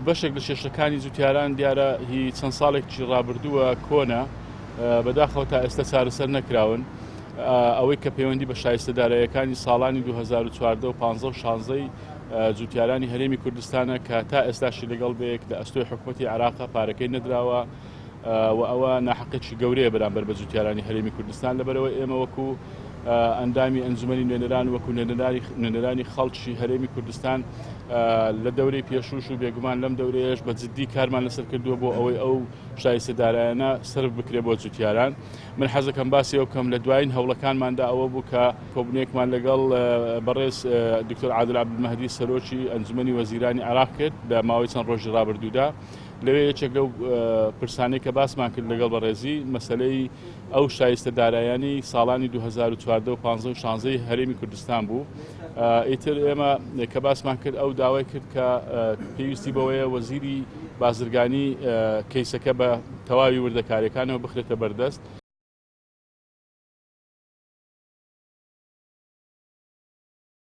بەشێک لە شێشەکانی جووتیاران دیارە هی چەند ساڵێکی ڕابردووە کۆنا بەداخەوە تا ئێستا چارەسەر نەکراون ئەوەی کە پەیوەندی بە شایستەداراییەکانی ساڵانی 2014 و 15 و 16 جووتیارانی هەرێمی کوردستانە کە تا ئێستاشی لەگەڵ بەیەک لە ئەستۆی حکوومەتی عێراق پارەکەی نەدراوە و ئەوە ناحەقێکی گەورەیە بەرامبەر بە جووتیارانی هەرێمی کوردستان لەبەرەوە ئێمە وەکو ئەندامی ئەنجومەنی نوێنەران وەکو نوێنەرانی خەڵکی هەرێمی کوردستان لە دەورەی پێشوش و بێگومان لەم دەورەیەش بە جددی کارمان لەسەر کردووە بۆ ئەوەی ئەو شایستەدارایانە سرف بکرێ بۆ جووتیاران. من حەزەکەم باسی ئەو کەم لە دوایین هەوڵەکانماندا ئەوە بوو کە کۆبنێکمان لەگەڵ بەڕێز دکتۆر عادل عەبدولمەهدی سەرۆکی ئەنجومەنی وەزیرانی عێراق کرد لە ماوەی چەند ڕۆژی ڕابردوودا. لەوێ یەکێک لەو پرسانەی کە باسمان کرد لەگەڵ بەڕێزی مەسەلەی ئەو شایستەدارایانی ساڵانی 2014 و 15 و 16 هەرێمی کوردستان بوو. ئیتر ئێمە کە باسمان کرد ئەو داوای کرد کە پێویستی بەوەیە وەزیری بازرگانی کەیسەکە بە تەواوی وردەکاریەکانەوە بخرێتە بەردەست